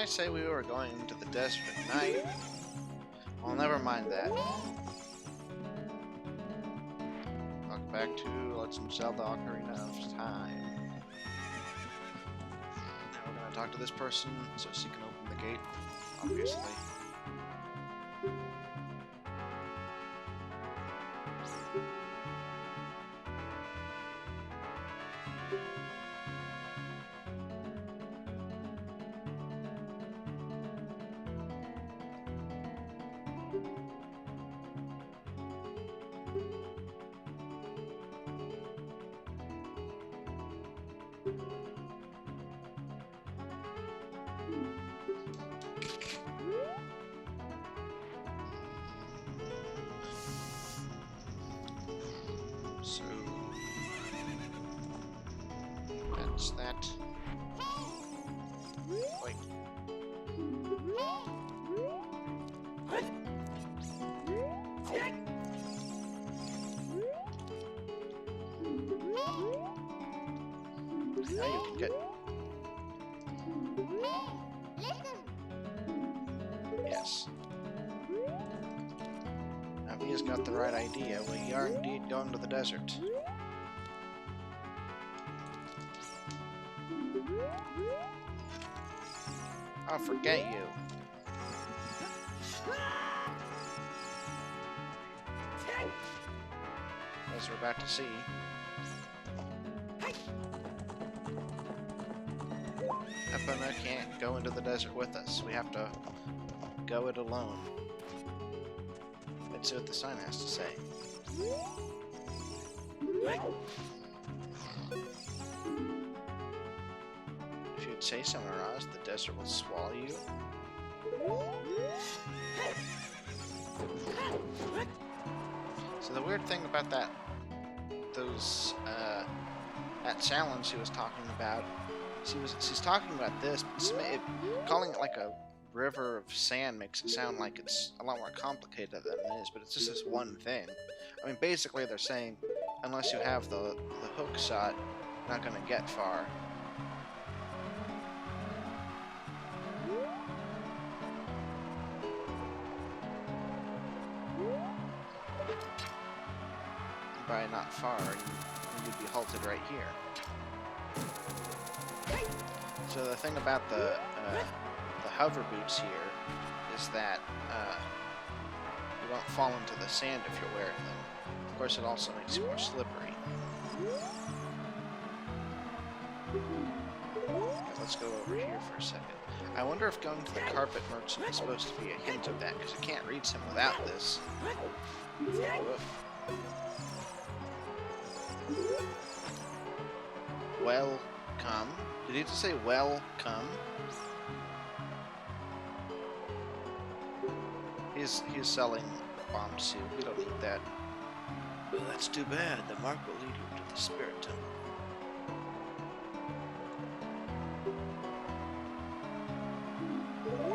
I say we were going into the desert at night? Well, never mind that. Welcome back to Legend of Zelda Ocarina of Time. Now we're gonna talk to this person so she can open the gate, obviously. So that's that. Wait. Now you can get. Yes. Now he has got the right idea. We are indeed going to the desert. I'll forget you. As we're about to see. Epona can't go into the desert with us. We have to go it alone. Let's see what the sign has to say. If you'd say somewhere else, the desert will swallow you. So the weird thing about that challenge she was talking about, she's talking about this, but calling it like a river of sand makes it sound like it's a lot more complicated than it is, but it's just this one thing. I mean, basically they're saying, unless you have the hook shot, you're not going to get far. By not far, you'd be halted right here. So the thing about the hover boots here is that you won't fall into the sand if you're wearing them. Of course, it also makes you more slippery. Okay, let's go over here for a second. I wonder if going to the carpet merchant is supposed to be a hint of that, because you can't reach him without this. Whoop. Welcome. Did he just say welcome? He's selling bombs too. We don't need that. Well, that's too bad. The mark will lead you to the spirit temple.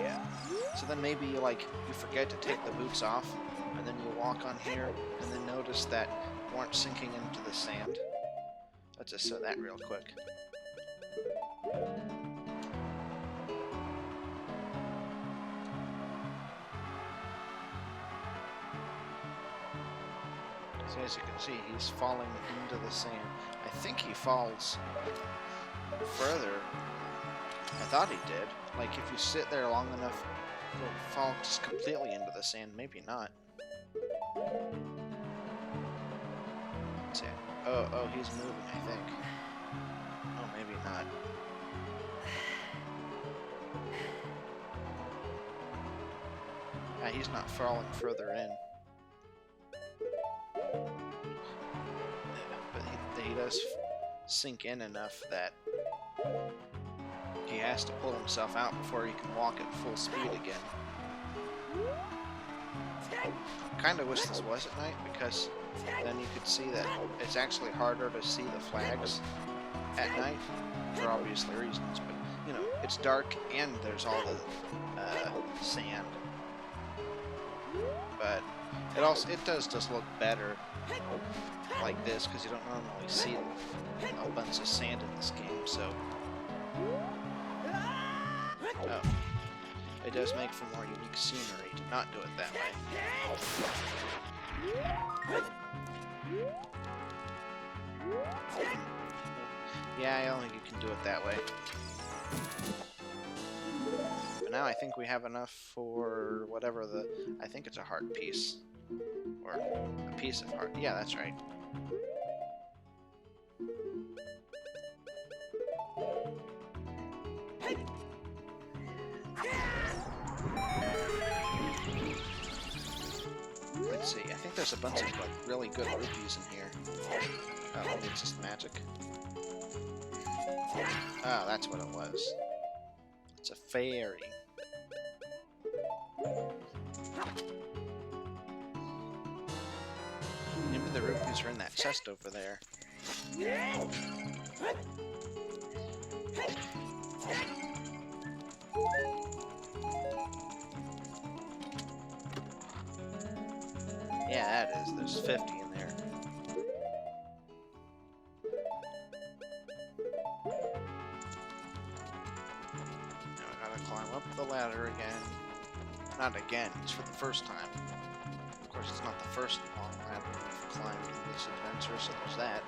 Yeah. So then maybe you forget to take the boots off, and then you walk on here, and then notice that you aren't sinking into the sand. Let's just show that real quick. So as you can see, he's falling into the sand. I think he falls further. I thought he did. Like, if you sit there long enough, he'll fall just completely into the sand. Maybe not. Let's see. Oh, he's moving, I think. Oh, maybe not. Yeah, he's not falling further in. But he does sink in enough that he has to pull himself out before he can walk at full speed again. I kind of wish this was at night, because then you could see that it's actually harder to see the flags at night, for obvious reasons. But, you know, it's dark and there's all the sand. But it does just look better like this, because you don't normally see a bunch of sand in this game, so... Oh, it does make for more unique scenery to not do it that way. Yeah, I don't think you can do it that way. But now I think we have enough for whatever the... I think it's a heart piece. Or a piece of heart. Yeah, that's right. Let's see, I think there's a bunch of like really good rupees in here. Oh, maybe it's just magic. Oh, that's what it was. It's a fairy. Maybe the rupees are in that chest over there. Yeah, that is. There's 50 in there. Now I gotta climb up the ladder again. Not again, it's for the first time. Of course, it's not the first long ladder we've climbed in this adventure, so there's that.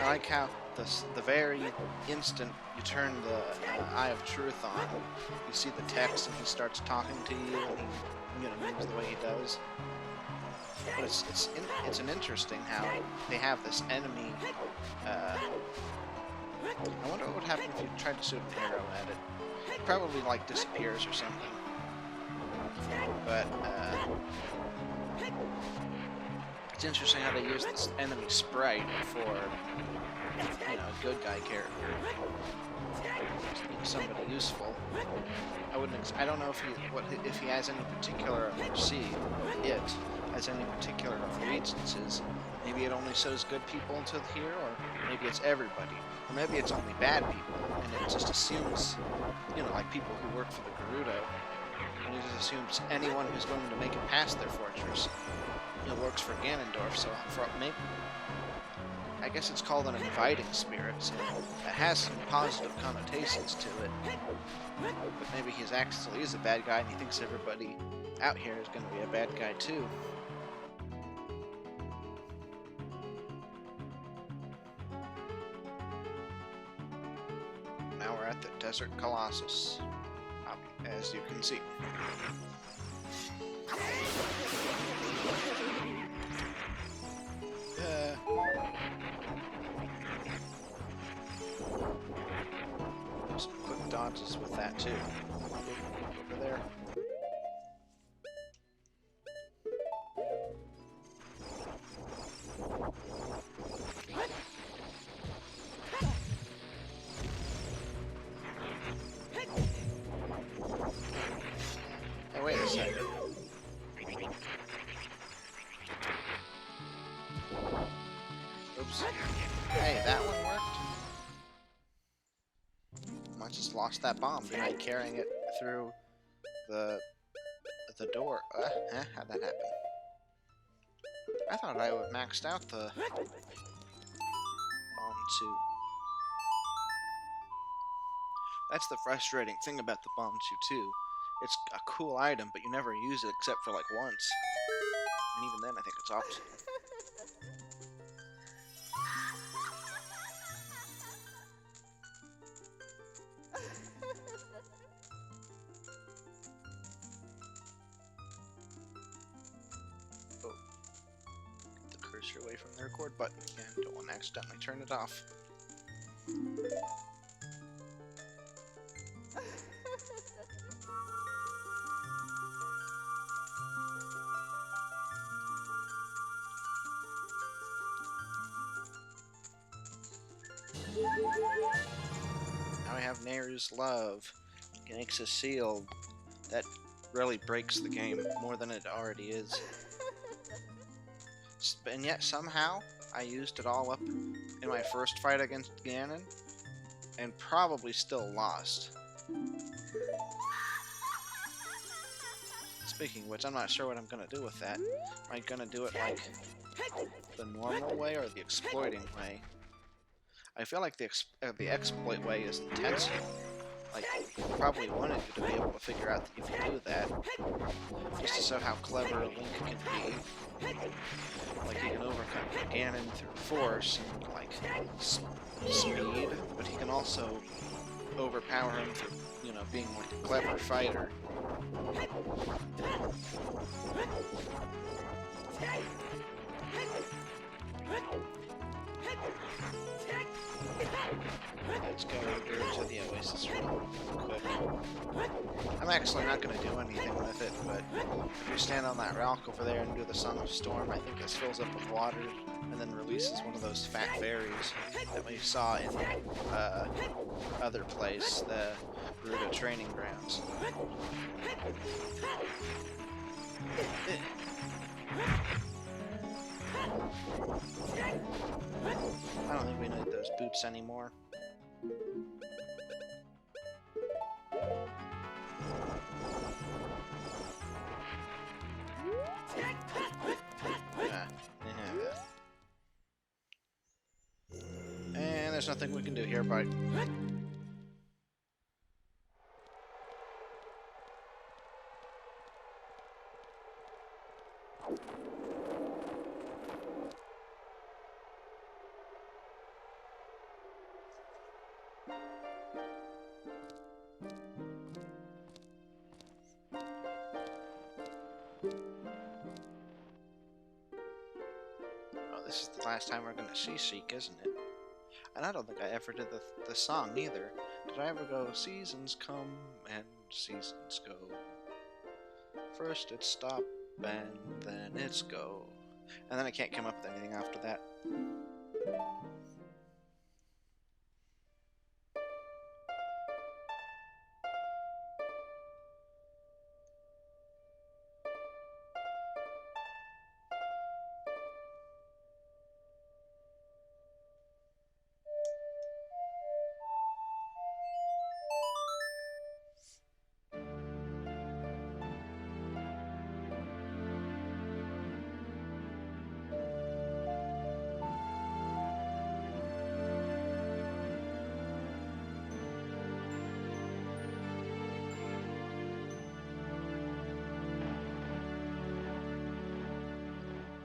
I like how the very instant you turn the Eye of Truth on, you see the text and he starts talking to you and he moves the way he does. But it's an interesting how they have this enemy. I wonder what would happen if you tried to shoot an arrow at it. It probably like disappears or something. But it's interesting how they use this enemy sprite for, you know, a good guy character, somebody useful. I don't know if he has any particular, it has any particular allegiances. Maybe it only shows good people until here, or maybe it's everybody, or maybe it's only bad people, and it just assumes, you know, like people who work for the Gerudo, and it just assumes anyone who's going to make it past their fortress. It works for Ganondorf, so maybe I guess it's called an inviting spirit, so it has some positive connotations to it. But maybe he's actually a bad guy, and he thinks everybody out here is going to be a bad guy too. Now we're at the Desert Colossus, as you can see. Some quick dodges with that too. Over there. Hey, wait a second. Oops. Hey, that one worked? I just lost that bomb by carrying it through the door. How'd that happen? I thought I would maxed out the bomb too. That's the frustrating thing about the bomb too. It's a cool item, but you never use it except for like once. And even then I think it's optional. Away from the record button again. Don't want to accidentally turn it off. Now we have Nehru's Love. It makes a seal that really breaks the game more than it already is. And yet somehow I used it all up in my first fight against Ganon and probably still lost. Speaking of which, I'm not sure what I'm gonna do with that. Am I gonna do it like the normal way or the exploiting way? I feel like the exploit way is intense. Like, probably wanted you to be able to figure out that you can do that, just to show how clever a Link can be. Like, he can overcome Ganon through force and, like, speed, but he can also overpower him through, you know, being, like, a clever fighter. Let's go over to the Oasis real quick. I'm actually not going to do anything with it, but if you stand on that rock over there and do the Song of Storm, I think this fills up with water and then releases one of those fat fairies that we saw in other place, the Gerudo Training Grounds. I don't think we need those boots anymore. And there's nothing we can do here, but this is the last time we're gonna see Sheik, isn't it? And I don't think I ever did the song either. Did I ever go, seasons come and seasons go? First it's stop and then it's go. And then I can't come up with anything after that.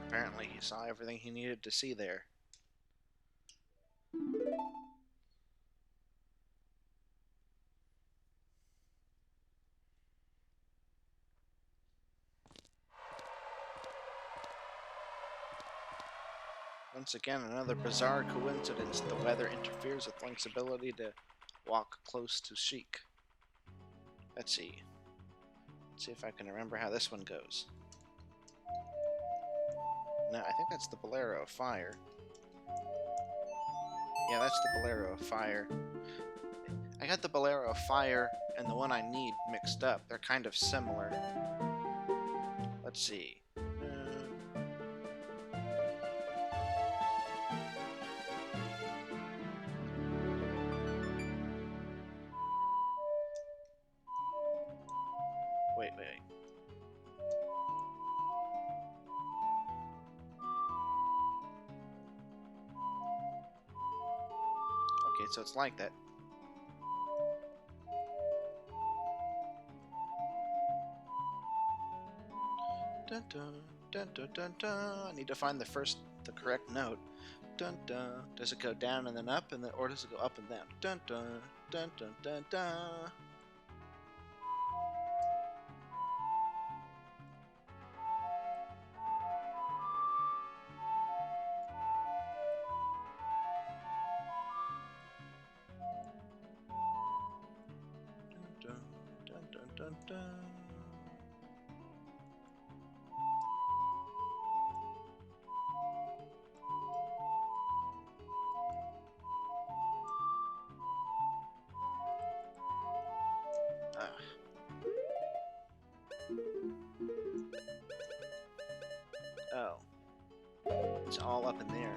Apparently he saw everything he needed to see there. Once again, another bizarre coincidence. The weather interferes with Link's ability to walk close to Sheik. Let's see. Let's see if I can remember how this one goes. No, I think that's the Bolero of Fire. Yeah, that's the Bolero of Fire. I got the Bolero of Fire and the one I need mixed up. They're kind of similar. Let's see. Wait. Okay, so it's like that. Dun dun dun dun dun dun. I need to find the correct note. Dun dun. Does it go down and then up, and then, or does it go up and down? Dun dun dun dun dun dun. Dun dun dun dun dun. Oh. It's all up in there.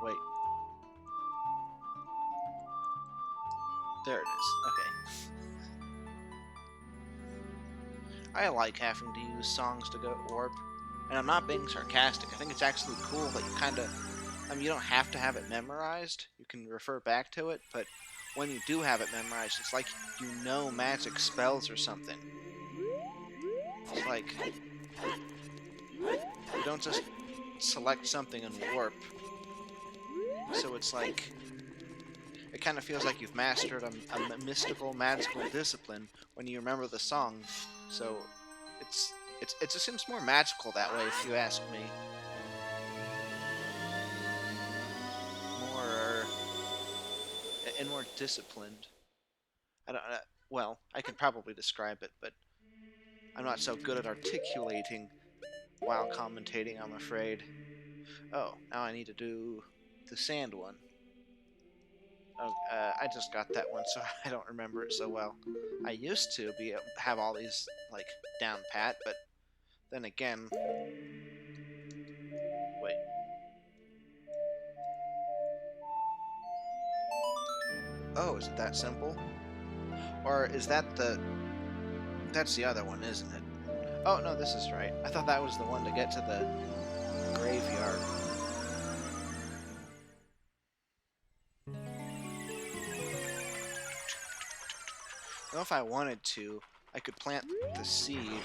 Wait. There it is. Okay. I like having to use songs to go to warp. And I'm not being sarcastic. I think it's actually cool that you kind of... I mean, you don't have to have it memorized. You can refer back to it, but when you do have it memorized, it's like you know magic spells or something. It's like you don't just select something and warp. So it's like it kind of feels like you've mastered a mystical, magical discipline when you remember the song. So it just seems more magical that way, if you ask me. More and more disciplined. I don't. Well, I can probably describe it, but I'm not so good at articulating while commentating, I'm afraid. Oh, now I need to do the sand one. Oh, I just got that one, so I don't remember it so well. I used to have all these like down pat, but then again, wait. Oh, is it that simple? Or is that the... That's the other one, isn't it? Oh, no, this is right. I thought that was the one to get to the graveyard. Well, if I wanted to, I could plant the seed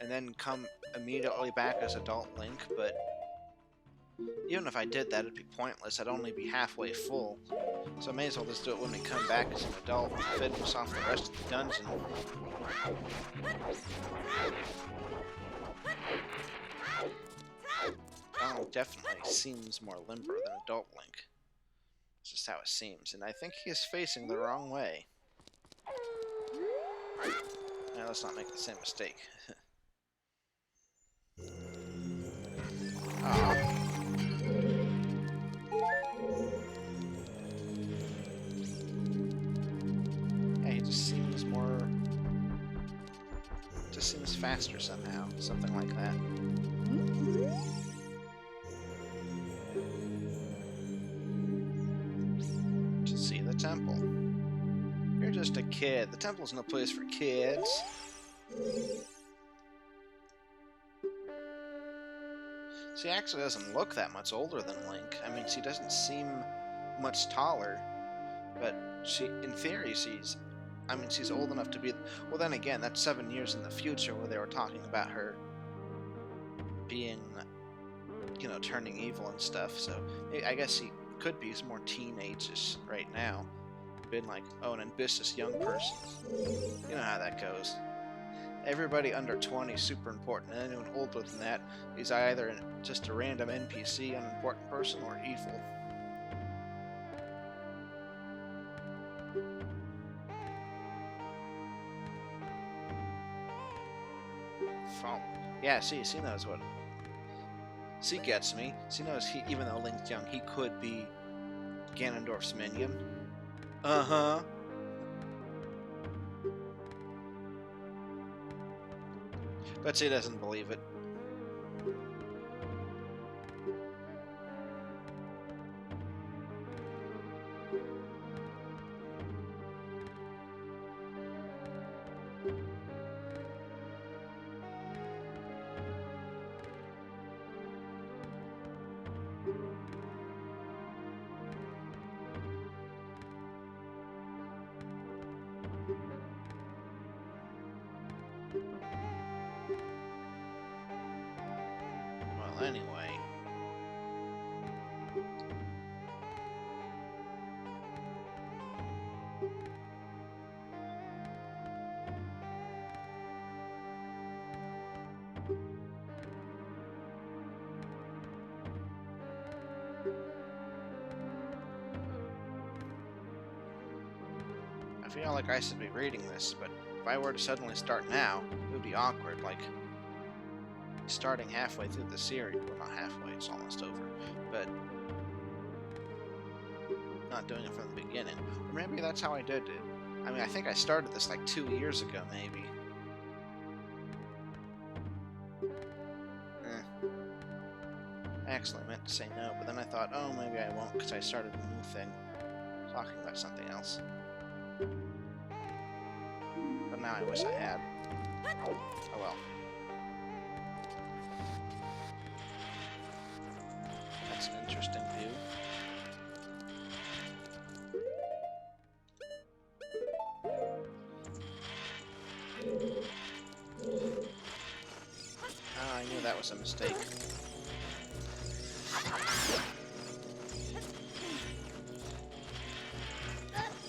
and then come immediately back as Adult Link, but even if I did that, it'd be pointless. I'd only be halfway full. So I may as well just do it when we come back as an adult and finish off the rest of the dungeon. Donald definitely seems more limber than Adult Link. It's just how it seems, and I think he is facing the wrong way. Now, let's not make the same mistake. Aww. Yeah, he just seems more... just seems faster somehow. Something like that. To see the temple. You're just a kid. The temple's no place for kids. She actually doesn't look that much older than Link. I mean, she doesn't seem much taller, but in theory, she's old enough to be... Well, then again, that's 7 years in the future where they were talking about her being, you know, turning evil and stuff, so I guess she could be more teenage-ish right now. Been like, oh, an ambitious young person. You know how that goes. Everybody under 20 is super important, and anyone older than that is either just a random NPC, unimportant person, or evil. Yeah, she knows what... She gets me. She knows even though Link's young, he could be Ganondorf's minion. Uh-huh. But she doesn't believe it. Well, anyway. I feel like I should be reading this, but if I were to suddenly start now, it would be awkward, like starting halfway through the series. Well, not halfway, it's almost over, but not doing it from the beginning. Or maybe that's how I did it. I mean, I think I started this like 2 years ago, maybe. I actually meant to say no, but then I thought, oh, maybe I won't, because I started a new thing. talking about something else. But now I wish I had. Oh well. That's an interesting view. Oh, I knew that was a mistake.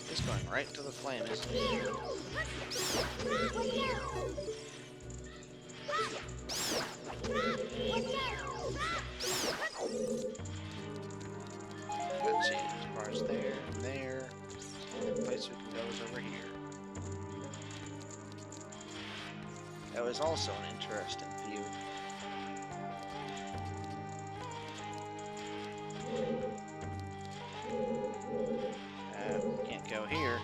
He's going right to the flame, isn't he? Let's see, there's bars there and there. The only place we can go is over here. That was also an interesting view. Can't go here.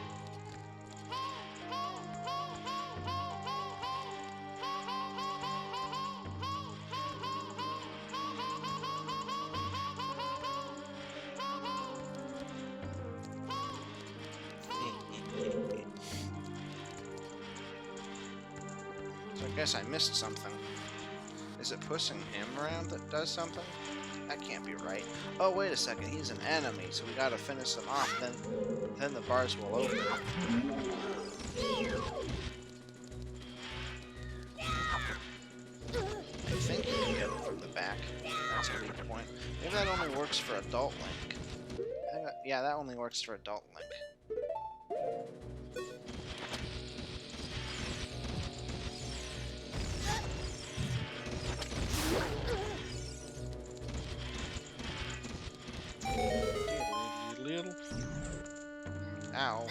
So I guess I missed something. Is it pushing him around that does something? That can't be right. Oh, wait a second. He's an enemy, so we gotta finish him off. Then the bars will open. I think you can get it from the back. That's a weak point. Maybe that only works for adult Link. I think yeah, that only works for adult Link. Ow.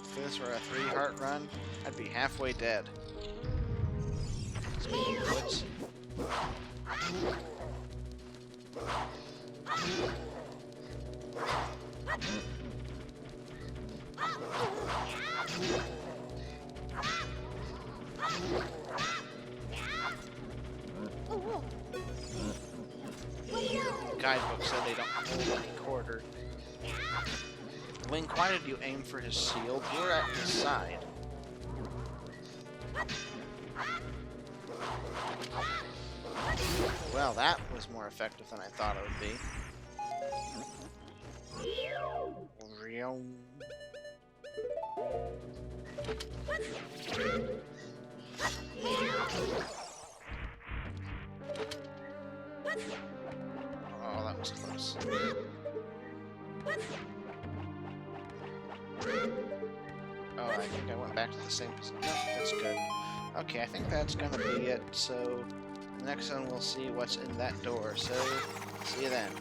If this were a 3-heart run, I'd be halfway dead. Speaking of which... Guidebook said they don't hold any quarter. Link, why did you aim for his shield? You were at his side. Well, that was more effective than I thought it would be. Oh, that was close. Oh, I think I went back to the same position. No, that's good. Okay, I think that's gonna be it. So, the next one we'll see what's in that door. So, see you then.